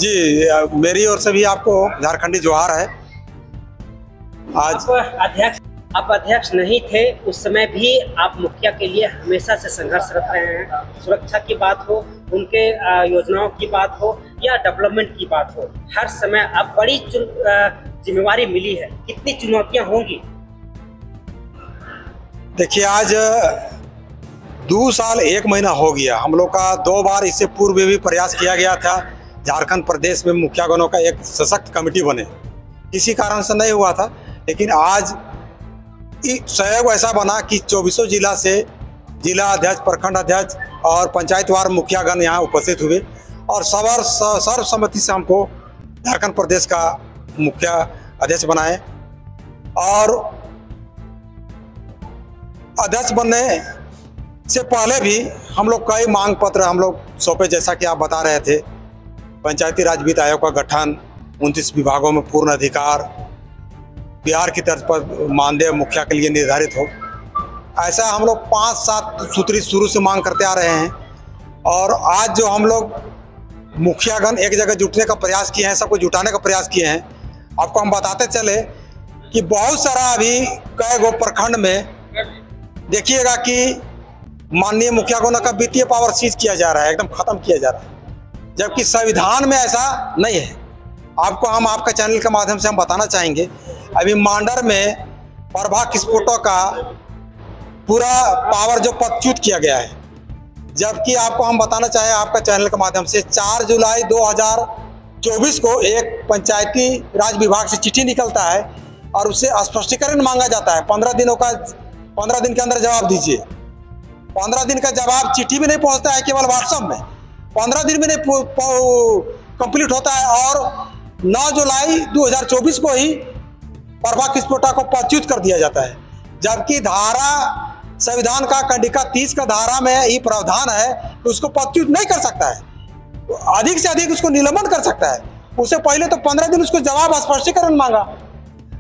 जी, मेरी ओर से भी आपको झारखंडी जोहार है। आज आप अध्यक्ष नहीं थे, उस समय भी आप मुखिया के लिए हमेशा से संघर्षरत रहे हैं। सुरक्षा की बात हो, उनके योजनाओं की बात हो या डेवलपमेंट की बात हो, हर समय अब बड़ी जिम्मेवारी मिली है। कितनी चुनौतियां होंगी? देखिए, आज 2 साल 1 महीना हो गया। हम लोग का 2 बार इससे पूर्व भी प्रयास किया गया था झारखंड प्रदेश में मुखियागणों का एक सशक्त कमेटी बने, किसी कारण से नहीं हुआ था। लेकिन आज सहयोग ऐसा बना कि 24 जिला से जिला अध्यक्ष, प्रखंड अध्यक्ष और पंचायतवार मुखियागण यहाँ उपस्थित हुए और सर्वसम्मति से हमको झारखंड प्रदेश का मुखिया अध्यक्ष बनाए। और अध्यक्ष बनने से पहले भी हम लोग कई मांग पत्र हम लोग सौंपे, जैसा कि आप बता रहे थे। पंचायती राज वित्त आयोग का गठन, 29 विभागों में पूर्ण अधिकार, बिहार की तर्ज पर मानदेय मुखिया के लिए निर्धारित हो, ऐसा हम लोग 5-7 सूत्री शुरू से मांग करते आ रहे हैं। और आज जो हम लोग मुखियागण एक जगह जुटने का प्रयास किए हैं, सबको जुटाने का प्रयास किए हैं, आपको हम बताते चले कि बहुत सारा अभी कई गो प्रखंड में देखिएगा कि माननीय मुखियागणों का वित्तीय पावर सीज किया जा रहा है, एकदम खत्म किया जा रहा है, जबकि संविधान में ऐसा नहीं है। आपको हम आपका चैनल के माध्यम से हम बताना चाहेंगे, अभी मांडर में प्रभा किस्पोटो का पूरा पावर जो पदच्युत किया गया है, जबकि आपको हम बताना चाहें आपका चैनल के माध्यम से 4 जुलाई 2024 को एक पंचायती राज विभाग से चिट्ठी निकलता है और उससे स्पष्टीकरण मांगा जाता है। 15 दिन के अंदर जवाब दीजिए। 15 दिन का जवाब चिट्ठी भी नहीं पहुंचता है, केवल व्हाट्सएप में 15 दिन में नहीं कंप्लीट होता है। और 9 जुलाई 2024 को ही प्रभा किस्पोटा को पदच्युत कर दिया जाता है, जबकि संविधान का कंडिका 30 का धारा में ही प्रावधान है कि उसको पदच्युत नहीं कर सकता है, तो अधिक से अधिक उसको निलंबन कर सकता है। उससे पहले तो 15 दिन उसको जवाब स्पष्टीकरण मांगा।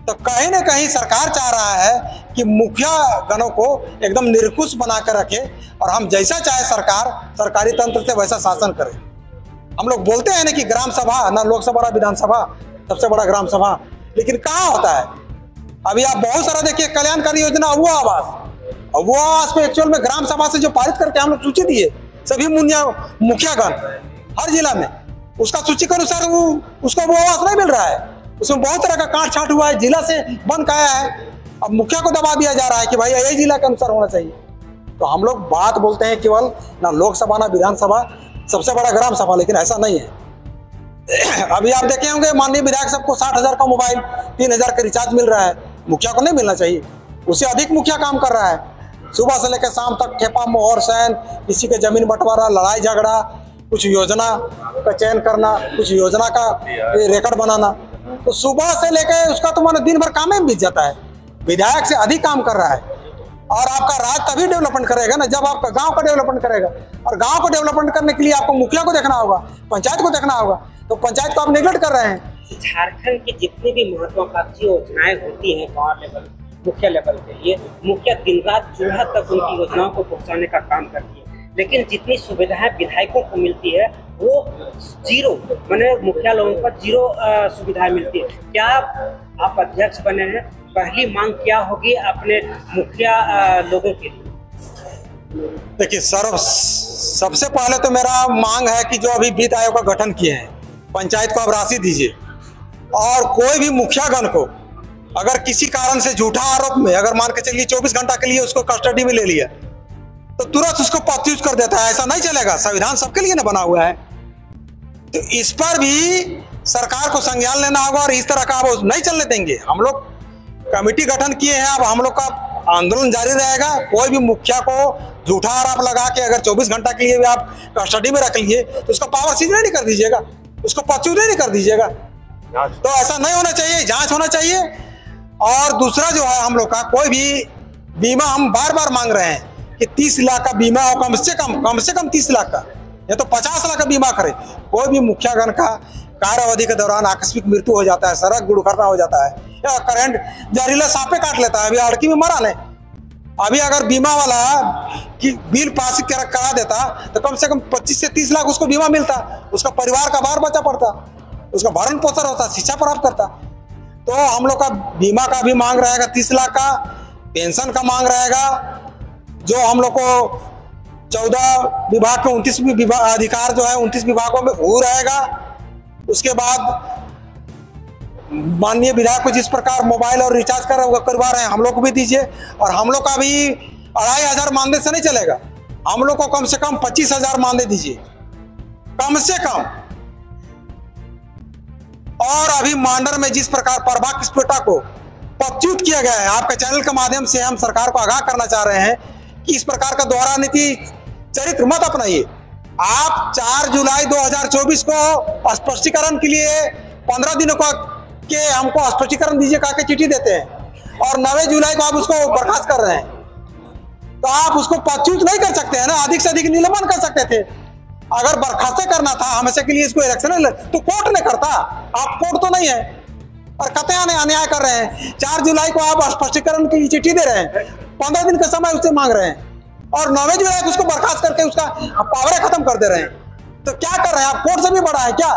तो कहीं ना कहीं सरकार चाह रहा है कि मुखिया गणों को एकदम निरंकुश बना कर रखे और हम जैसा चाहे सरकारी तंत्र से वैसा शासन करें। हम लोग बोलते हैं ना कि ग्राम सभा, ना लोकसभा ना विधानसभा, सबसे बड़ा ग्राम सभा, लेकिन कहाँ होता है? अभी आप बहुत सारा देखिए कल्याणकारी योजना वो आवास को एक्चुअल में ग्राम सभा से जो पारित करके हम लोग सूची दिए सभी मुखियागण हर जिला में, उसका सूची के अनुसार उसको वो आवास नहीं मिल रहा है। उसमें बहुत तरह का काट छाट हुआ है, जिला से बन काया है। अब मुखिया को दबा दिया जा रहा है कि भाई यही जिला के अनुसार होना चाहिए। तो हम लोग बात बोलते हैं केवल ना लोकसभा ना विधानसभा, सबसे बड़ा ग्राम सभा, लेकिन ऐसा नहीं है। अभी आप देखे होंगे माननीय विधायक सबको 60,000 का मोबाइल, 3,000 का रिचार्ज मिल रहा है। मुखिया को नहीं मिलना चाहिए, उससे अधिक मुखिया काम कर रहा है। सुबह से लेकर शाम तक ठेपा मोहर सैन, किसी के जमीन बंटवारा, लड़ाई झगड़ा, कुछ योजना का चयन करना, कुछ योजना का रिकॉर्ड बनाना, तो सुबह से लेकर उसका तो मानो दिन भर काम में बीत जाता है। विधायक से अधिक काम कर रहा है। और आपका राज्य तभी डेवलपमेंट करेगा ना जब आपका गांव का डेवलपमेंट करेगा, और गांव को डेवलपमेंट करने के लिए आपको मुखिया को देखना होगा, पंचायत को देखना होगा। तो पंचायत को आप नेग्लेक्ट कर रहे हैं। झारखंड की जितनी भी महत्वाकांक्षी योजनाएं होती हैं गाँव लेवल, मुखिया लेवल के लिए, मुखिया दिन रात चूल्हा तक उनकी योजनाओं को पहुँचाने का काम करती है। लेकिन जितनी सुविधाएं विधायकों को मिलती है वो जीरो, मैंने मुखिया लोगों को जीरो सुविधाएं मिलती है। क्या आप अध्यक्ष बने हैं, पहली मांग क्या होगी अपने मुखिया लोगों के लिए? देखिए, सबसे पहले तो मेरा मांग है कि जो अभी वित्त आयोग का गठन किए हैं, पंचायत को आप राशि दीजिए। और कोई भी मुखियागण को अगर किसी कारण से झूठा आरोप में, अगर मान के चलिए 24 घंटा के लिए उसको कस्टडी में ले लिया, तो तुरंत उसको पदच्युत कर देता है। ऐसा नहीं चलेगा, संविधान सबके लिए ना बना हुआ है। तो इस पर भी सरकार को संज्ञान लेना होगा और इस तरह का वो नहीं चलने देंगे। हम लोग कमेटी गठन किए हैं, अब हम लोग का आंदोलन जारी रहेगा। कोई भी मुखिया को झूठा आरोप लगा के अगर 24 घंटा के लिए भी आप कस्टडी में रख लिए तो उसका पावर सीज नहीं कर दीजिएगा, उसको पदच्युत नहीं कर दीजिएगा। तो ऐसा नहीं होना चाहिए, जांच होना चाहिए। और दूसरा जो है, हम लोग का कोई भी बीमा हम बार बार मांग रहे हैं कि 30 लाख का बीमा हो, कम से कम 30 लाख का, या तो 50 लाख का बीमा करे। कोई भी मुखियागण का कार्य अवधि के दौरान आकस्मिक मृत्यु हो जाता है, सड़क दुर्घटना हो जाता है, या करंट जहरीला सांपे काट लेता है, अभी अड़की में मरा नहीं, अभी अगर बीमा वाला कि बिल पास करा देता तो कम से कम 25 से 30 लाख उसको बीमा मिलता, उसका परिवार का बार बचा पड़ता, उसका भरण पोषण होता, शिक्षा प्राप्त करता। तो हम लोग का बीमा का भी मांग रहेगा 30 लाख का, पेंशन का मांग रहेगा, जो हम लोग को 14 विभाग के 29 अधिकार जो है 29 विभागों में वो रहेगा। उसके बाद माननीय विधायक को जिस प्रकार मोबाइल और रिचार्ज करवा रहे हैं हम लोग को भी दीजिए, और हम लोग का भी 2500 मानदेय से नहीं चलेगा, हम लोग को कम से कम 25,000 मानदेय दीजिए कम से कम। और अभी मांडर में जिस प्रकार प्रभा किस्पोटा को पदच्युत किया गया है, आपके चैनल के माध्यम से हम सरकार को आगाह करना चाह रहे हैं कि इस प्रकार का दोहरा नीति चरित्र मत अपनाइए। आप 4 जुलाई 2024 को स्पष्टीकरण के लिए 15 दिनों का के हमको स्पष्टीकरण दीजिए कहा के चिट्ठी देते हैं, और 9 जुलाई को आप उसको बर्खास्त कर रहे हैं। तो आप उसको पदच्युत नहीं कर सकते हैं ना, अधिक से अधिक निलंबन कर सकते थे। अगर बर्खास्त करना था हमेशा के लिए इसको इलेक्शन तो कोर्ट ने करता, आप कोर्ट तो नहीं है, और कतई अन्याय कर रहे हैं। 4 जुलाई को आप स्पष्टीकरण की चिट्ठी दे रहे हैं, 15 दिन का समय उससे मांग रहे हैं, और 9 जुलाई को उसको बर्खास्त करके उसका पावर खत्म कर दे रहे हैं। तो क्या कर रहे हैं आप, कोर्ट से भी बड़ा है क्या?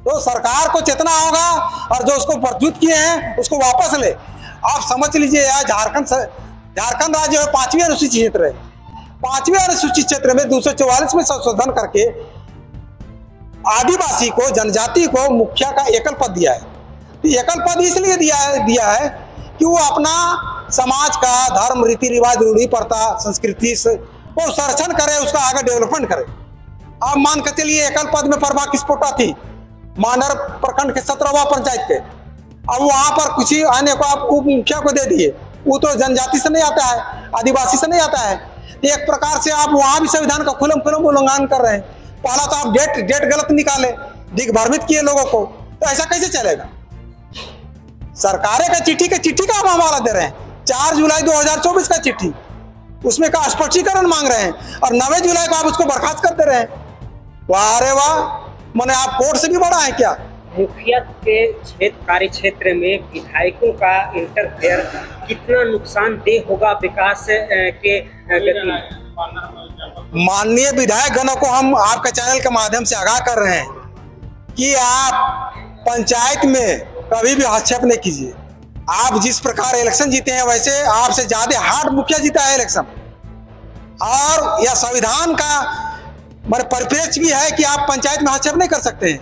तो सरकार को चेतना होगा, और जो उसको पदच्युत किए हैं उसको वापस ले। आप समझ लीजिए यार, झारखंड राज्य है 5वीं अनुसूचित क्षेत्र है, 5वीं अनुसूचित क्षेत्र में 244 में संशोधन करके आदिवासी को, जनजाति को मुखिया का एकल पद दिया है। तो एकल पद इसलिए दिया है कि वो अपना समाज का धर्म, रीति रिवाज, रूढ़ी प्रथा, संस्कृति को संरक्षण करे, उसका आगे डेवलपमेंट करे। आप मान के चलिए एकल पद में प्रभा किस्पोटा थी मांडर प्रखंड के 17वां पंचायत के, अब वहां पर कुछ ही अन्य को आप उप मुखिया को दे दिए, वो तो जनजाति से नहीं आता है, आदिवासी से नहीं आता है। एक प्रकार से आप वहां भी संविधान का खुल्लम उल्लंघन कर रहे हैं। पहला तो आप डेट गलत निकाले, दिग्भ्रमित किए लोगों को, तो ऐसा कैसे चलेगा? सरकारें का चिट्ठी का हम हवाला दे रहे हैं, 4 जुलाई 2024 का चिट्ठी, उसमें का स्पष्टीकरण मांग रहे हैं, और 9 जुलाई को आप उसको बर्खास्त कर दे रहे हैं। वाह रे वाह, माने आप कोर्ट से भी बड़ा है क्या? मुखिया के कार्य क्षेत्र में विधायकों का इंटरफेयर कितना नुकसानदेह होगा विकास के गति में? माननीय विधायक गणों को हम आपके चैनल के माध्यम से आगाह कर रहे हैं कि आप पंचायत में कभी भी हस्तक्षेप नहीं कीजिए। आप जिस प्रकार इलेक्शन जीते हैं वैसे आपसे ज्यादा हार्ड मुखिया जीता है इलेक्शन, और यह संविधान का परिप्रेक्ष्य भी है कि आप पंचायत में हस्तक्षेप नहीं कर सकते हैं,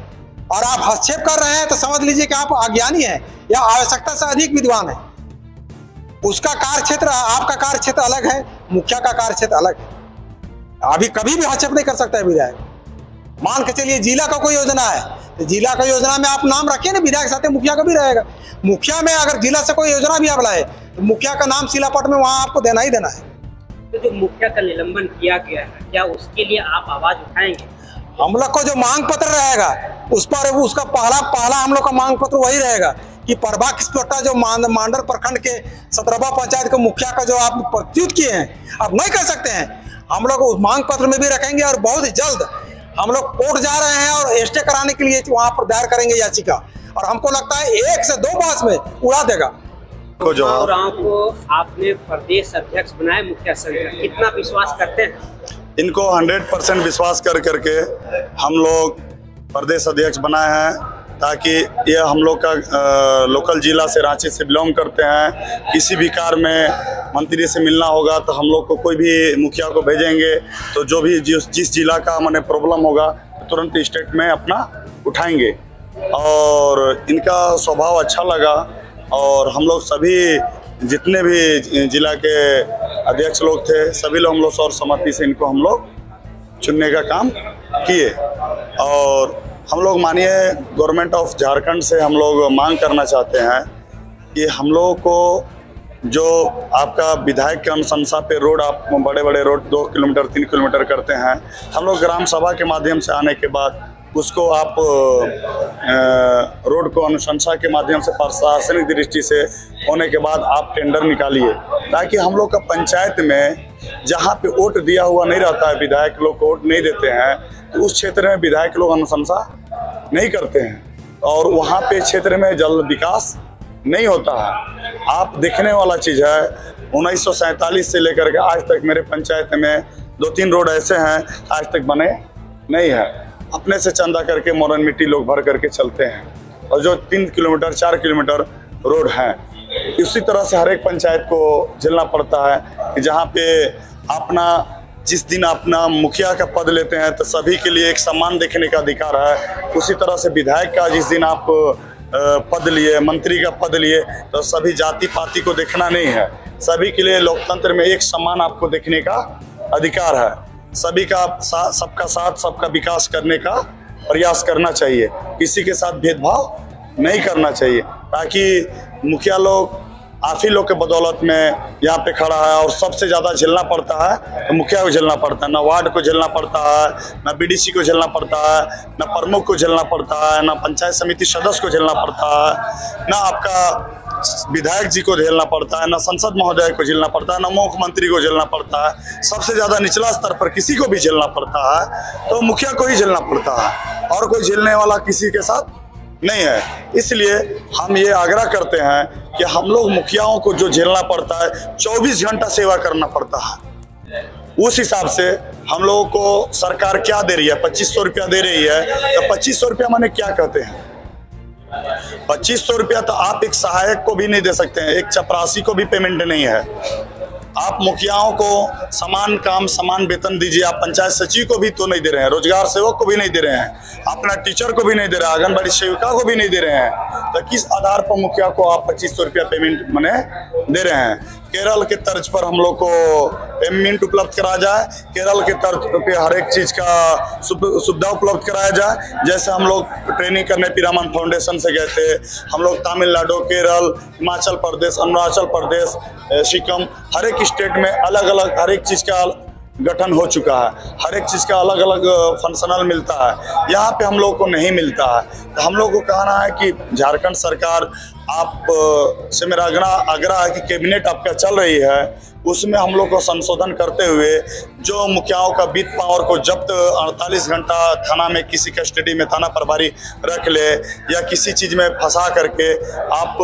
और आप हस्तक्षेप कर रहे हैं तो समझ लीजिए कि आप अज्ञानी हैं या आवश्यकता से अधिक विद्वान है। उसका कार्य क्षेत्र, आपका कार्य क्षेत्र अलग है, मुखिया का कार्य क्षेत्र अलग है। अभी कभी भी हस्तक्षेप नहीं कर सकता है विधायक। मान के चलिए जिला का कोई योजना है, तो जिला का योजना में आप नाम रखिए ना, विधायक साथ मुखिया का भी रहेगा। मुखिया में अगर जिला से कोई योजना भी आप लाए तो मुखिया का नाम शिलापट में वहां आपको देना ही देना है। तो जो मुखिया का निलंबन किया गया है, क्या उसके लिए आप आवाज उठाएंगे? हम लोग को जो मांग पत्र रहेगा उस पर उसका पहला हम लोग का मांग पत्र वही रहेगा कि प्रभा किस्पोटा जो मांडर प्रखंड के 17वां पंचायत के मुखिया का जो आप पदच्युत किए हैं, आप नहीं कर सकते हैं। हम लोग उस मांग पत्र में भी रखेंगे, और बहुत ही जल्द हम लोग कोर्ट जा रहे हैं और स्टे कराने के लिए वहां पर दायर करेंगे याचिका, और हमको लगता है 1 से 2 मास में उड़ा देगा। राव को आपने प्रदेश अध्यक्ष बनाए मुखिया संघ, कितना विश्वास करते हैं? इनको 100% विश्वास करके हम लोग प्रदेश अध्यक्ष बनाए हैं, ताकि ये हम लोग का लोकल जिला से, रांची से बिलोंग करते हैं। किसी भी कार्य में मंत्री से मिलना होगा तो हम लोग को कोई भी मुखिया को भेजेंगे, तो जो भी जिस जिला का मैंने प्रॉब्लम होगा तुरंत स्टेट में अपना उठाएंगे। और इनका स्वभाव अच्छा लगा, और हम लोग सभी जितने भी जिला के अध्यक्ष लोग थे सभी लोग हम लोग सर्वसम्मति से इनको हम लोग चुनने का काम किए। और हम लोग मानिए गवर्नमेंट ऑफ झारखंड से हम लोग मांग करना चाहते हैं कि हम लोगों को जो आपका विधायक के अनुशंसा पे रोड, आप बड़े बड़े रोड 2 किलोमीटर 3 किलोमीटर करते हैं, हम लोग ग्राम सभा के माध्यम से आने के बाद उसको आप रोड को अनुशंसा के माध्यम से प्रशासनिक दृष्टि से होने के बाद आप टेंडर निकालिए, ताकि हम लोग का पंचायत में जहाँ पे वोट दिया हुआ नहीं रहता है, विधायक लोग को वोट नहीं देते हैं, तो उस क्षेत्र में विधायक लोग अनुशंसा नहीं करते हैं, और वहाँ पे क्षेत्र में जल्द विकास नहीं होता है। आप देखने वाला चीज़ है, 1947 से लेकर के आज तक मेरे पंचायत में 2-3 रोड ऐसे हैं आज तक बने नहीं है। अपने से चंदा करके मोरन मिट्टी लोग भर करके चलते हैं, और जो 3 किलोमीटर 4 किलोमीटर रोड हैं, इसी तरह से हर एक पंचायत को झेलना पड़ता है कि जहाँ पे अपना जिस दिन अपना मुखिया का पद लेते हैं तो सभी के लिए एक सम्मान देखने का अधिकार है। उसी तरह से विधायक का जिस दिन आप पद लिए, मंत्री का पद लिए, तो सभी जाति पाति को देखना नहीं है। सभी के लिए लोकतंत्र में एक सम्मान आपको देखने का अधिकार है। सभी का सबका साथ सबका विकास करने का प्रयास करना चाहिए, किसी के साथ भेदभाव नहीं करना चाहिए, ताकि मुखिया लोग आप ही लोग के बदौलत में यहाँ पे खड़ा है। और सबसे ज़्यादा झेलना पड़ता है तो मुखिया को झेलना पड़ता है, ना वार्ड को झेलना पड़ता है, ना बीडीसी को झेलना पड़ता है, ना प्रमुख को झेलना पड़ता है, ना पंचायत समिति सदस्य को झेलना पड़ता है, ना आपका विधायक जी को झेलना पड़ता है, ना संसद महोदय को झेलना पड़ता है, ना मुख्यमंत्री को झेलना पड़ता है। सबसे ज़्यादा निचला स्तर पर किसी को भी झेलना पड़ता है तो मुखिया को ही झेलना पड़ता है, और कोई झेलने वाला किसी के साथ नहीं है। इसलिए हम ये आग्रह करते हैं कि हम लोग मुखियाओं को जो झेलना पड़ता है, 24 घंटा सेवा करना पड़ता है। उस हिसाब से हम लोगों को सरकार क्या दे रही है, 2500 रुपया दे रही है, तो 2500 रुपया माने क्या कहते हैं? 2500 रुपया तो आप एक सहायक को भी नहीं दे सकते हैं, एक चपरासी को भी पेमेंट नहीं है। आप मुखियाओं को समान काम समान वेतन दीजिए। आप पंचायत सचिव को भी तो नहीं दे रहे हैं, रोजगार सेवक को भी नहीं दे रहे हैं, अपना टीचर को भी नहीं दे रहे हैं, आंगनबाड़ी सेविका को भी नहीं दे रहे हैं, तो किस आधार पर मुखिया को आप 2500 रुपया पेमेंट मने दे रहे हैं? केरल के तर्ज पर हम लोग को पेमेंट उपलब्ध कराया जाए, केरल के तर्ज पे हर एक चीज़ का सुविधा उपलब्ध कराया जाए। जैसे हम लोग ट्रेनिंग करने पीरामन फाउंडेशन से गए थे, हम लोग तमिलनाडु, केरल, हिमाचल प्रदेश, अरुणाचल प्रदेश, सिक्किम, हर एक स्टेट में अलग अलग हर एक चीज़ का गठन हो चुका है, हर एक चीज़ का अलग अलग फंक्शनल मिलता है। यहाँ पे हम लोग को नहीं मिलता है, तो हम लोग को कहना है कि झारखंड सरकार आप से मेरा आग्रह है कि कैबिनेट आपका चल रही है, उसमें हम लोग को संशोधन करते हुए जो मुखियाओं का बीट पावर को जब्त 48 घंटा थाना में किसी कस्टडी में थाना प्रभारी रख ले, या किसी चीज़ में फंसा करके आप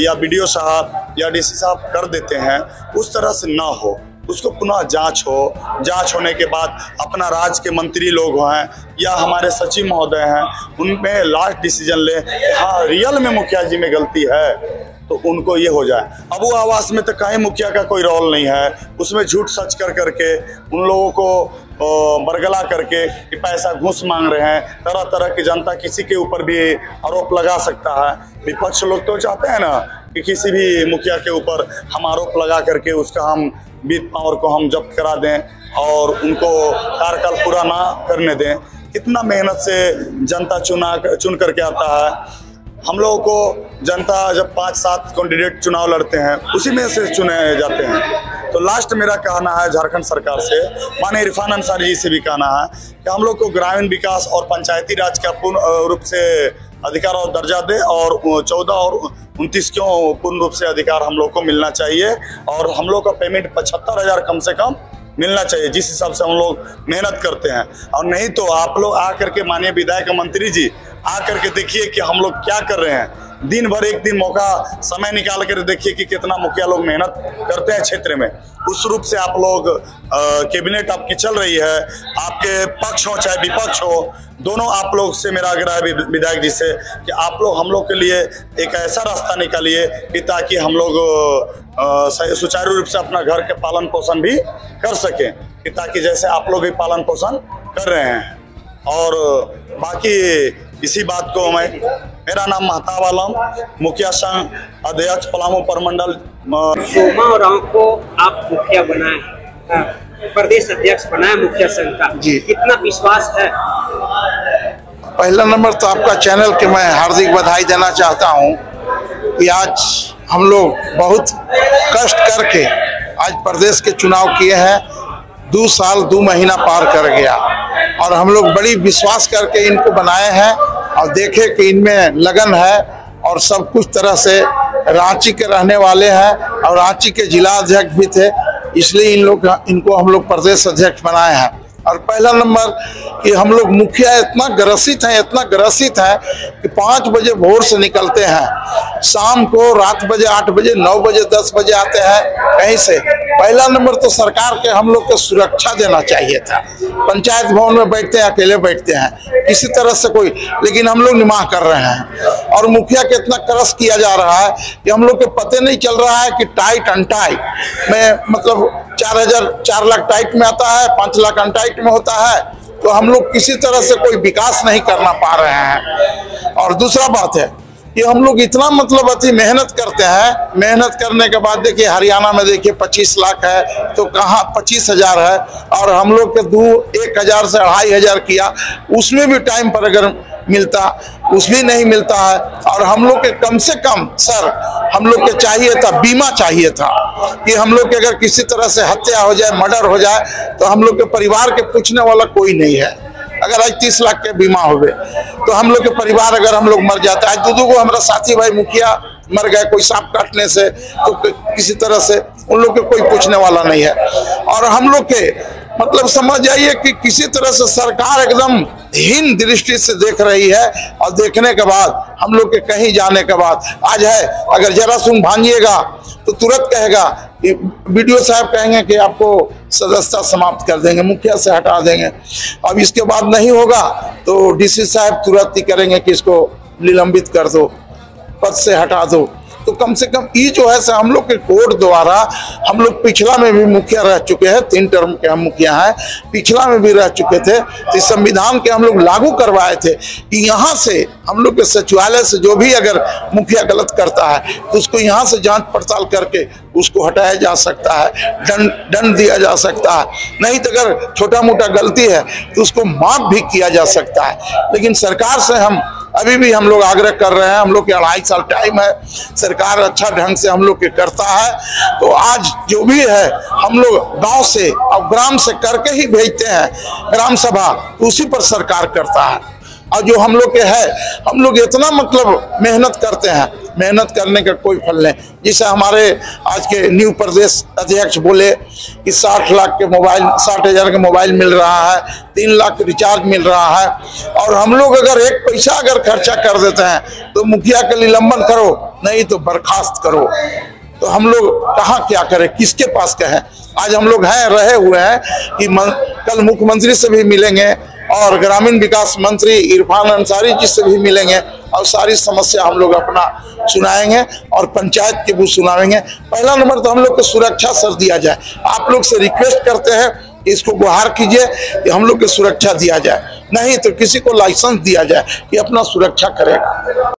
या BDO साहब या DC साहब कर देते हैं, उस तरह से ना हो। उसको पुनः जांच हो, जांच होने के बाद अपना राज्य के मंत्री लोग हैं या हमारे सचिव महोदय हैं, उनमें लास्ट डिसीजन ले, हाँ रियल में मुखिया जी में गलती है तो उनको ये हो जाए। अब वो आवास में तो कहीं मुखिया का कोई रोल नहीं है, उसमें झूठ सच कर करके उन लोगों को बरगला करके कि पैसा घूस मांग रहे हैं, तरह तरह की जनता किसी के ऊपर भी आरोप लगा सकता है। विपक्ष लोग तो चाहते हैं ना कि किसी भी मुखिया के ऊपर हम आरोप लगा करके उसका हम बीट पावर को हम जब्त करा दें और उनको कार्यकाल पूरा ना करने दें। कितना मेहनत से जनता चुन करके आता है। हम लोगों को जनता जब 5-7 कैंडिडेट चुनाव लड़ते हैं, उसी में से चुने जाते हैं। तो लास्ट मेरा कहना है झारखंड सरकार से, माननीय इरफान अंसारी जी से भी कहना है कि हम लोग को ग्रामीण विकास और पंचायती राज का पूर्ण रूप से अधिकार और दर्जा दे, और 14 और 29 क्यों पूर्ण रूप से अधिकार हम लोग को मिलना चाहिए, और हम लोग का पेमेंट 75,000 कम से कम मिलना चाहिए, जिस हिसाब से हम लोग मेहनत करते हैं। और नहीं तो आप लोग आ करके माननीय विधायक मंत्री जी आ करके देखिए कि हम लोग क्या कर रहे हैं। दिन भर एक दिन मौका समय निकाल कर देखिए कि कितना मुखिया लोग मेहनत करते हैं क्षेत्र में। उस रूप से आप लोग कैबिनेट आपकी चल रही है, आपके पक्ष हो चाहे विपक्ष हो, दोनों आप लोग से मेरा आग्रह है विधायक जी से कि आप लोग हम लोग के लिए एक ऐसा रास्ता निकालिए कि ताकि हम लोग सुचारू रूप से अपना घर के पालन पोषण भी कर सकें, कि ताकि जैसे आप लोग भी पालन पोषण कर रहे हैं। और बाकी इसी बात को मेरा नाम महताब आलम, मुखिया संघ अध्यक्ष पलामू प्रमंडल। सोमा उरांव को आप मुखिया बनाए, प्रदेश अध्यक्ष बनाए मुखिया संघ का, जी कितना विश्वास है? पहला नंबर तो आपका चैनल के मैं हार्दिक बधाई देना चाहता हूं कि आज हम लोग बहुत कष्ट करके आज प्रदेश के चुनाव किए हैं। 2 साल 2 महीना पार कर गया और हम लोग बड़ी विश्वास करके इनको बनाए हैं और देखे कि इनमें लगन है और सब कुछ तरह से रांची के रहने वाले हैं और रांची के जिला अध्यक्ष भी थे, इसलिए इनको हम लोग प्रदेश अध्यक्ष बनाए हैं। और पहला नंबर कि हम लोग मुखिया इतना ग्रसित हैं कि 5 बजे भोर से निकलते हैं, शाम को रात बजे 8 बजे 9 बजे 10 बजे आते हैं कहीं से। पहला नंबर तो सरकार के हम लोग को सुरक्षा देना चाहिए था। पंचायत भवन में बैठते हैं, अकेले बैठते हैं, किसी तरह से कोई, लेकिन हम लोग निमाह कर रहे हैं। और मुखिया के इतना क्रश किया जा रहा है कि हम लोग के पते नहीं चल रहा है कि टाइट अनटाइट में, मतलब 4 लाख टाइट में आता है, 5 लाख अनटाइट में होता है। तो हम लोग किसी तरह से कोई विकास नहीं करना पा रहे हैं। और दूसरा बात है कि हम लोग इतना मतलब अति मेहनत करते हैं, मेहनत करने के बाद देखिए हरियाणा में देखिए 25 लाख है, तो कहाँ 25,000 है, और हम लोग के 1,000 से 2,500 किया, उसमें भी टाइम पर अगर मिलता, उस भी नहीं मिलता है। और हम लोग के कम से कम सर हम लोग के चाहिए था, बीमा चाहिए था कि हम लोग के अगर किसी तरह से हत्या हो जाए, मर्डर हो जाए, तो हम लोग के परिवार के पूछने वाला कोई नहीं है। अगर आज 30 लाख के बीमा हो गए तो हम लोग के परिवार, अगर हम लोग मर जाता है, दो को हमारा साथी भाई मुखिया मर गए कोई सांप काटने से, तो किसी तरह से उन लोग के कोई पूछने वाला नहीं है। और हम लोग के मतलब समझ जाइए कि किसी तरह से सरकार एकदम हीन दृष्टि से देख रही है। और देखने के बाद हम लोग के कहीं जाने के बाद आज है, अगर जरा सुन भांजिएगा तो तुरंत कहेगा कि बीडीओ साहब कहेंगे कि आपको सदस्यता समाप्त कर देंगे, मुखिया से हटा देंगे। अब इसके बाद नहीं होगा तो डीसी साहब तुरंत ही करेंगे कि इसको निलंबित कर दो, पद से हटा दो। तो कम से कम ये जो है हम लोग के कोर्ट द्वारा, हम लोग पिछला में भी मुखिया रह चुके हैं, 3 टर्म के हम मुखिया हैं, पिछला में भी रह चुके थे। तो संविधान के हम लोग लागू करवाए थे कि यहाँ से हम लोग के सचिवालय से जो भी अगर मुखिया गलत करता है तो उसको यहाँ से जांच पड़ताल करके उसको हटाया जा सकता है, दंड दिया जा सकता है। नहीं तो अगर छोटा मोटा गलती है तो उसको माफ भी किया जा सकता है। लेकिन सरकार से हम अभी भी हम लोग आग्रह कर रहे हैं, हम लोग के 2.5 साल टाइम है, सरकार अच्छा ढंग से हम लोग के करता है। तो आज जो भी है हम लोग गांव से और ग्राम से करके ही भेजते हैं, ग्राम सभा उसी पर सरकार करता है। और जो हम लोग के है, हम लोग इतना मतलब मेहनत करते हैं, मेहनत करने का कोई फल नहीं। जिसे हमारे आज के न्यू प्रदेश अध्यक्ष बोले कि 60 लाख के मोबाइल, 60,000 के मोबाइल मिल रहा है, 3 लाख रिचार्ज मिल रहा है। और हम लोग अगर 1 पैसा अगर खर्चा कर देते हैं तो मुखिया का निलंबन करो, नहीं तो बर्खास्त करो। तो हम लोग कहाँ क्या करें, किसके पास कहें। आज हम लोग हैं, रहे हुए हैं कि कल मुख्यमंत्री से भी मिलेंगे और ग्रामीण विकास मंत्री इरफान अंसारी जी से भी मिलेंगे और सारी समस्या हम लोग अपना सुनाएंगे और पंचायत के भी सुनाएंगे। पहला नंबर तो हम लोग को सुरक्षा सर दिया जाए। आप लोग से रिक्वेस्ट करते हैं कि इसको गुहार कीजिए कि हम लोग को सुरक्षा दिया जाए, नहीं तो किसी को लाइसेंस दिया जाए कि अपना सुरक्षा करेगा।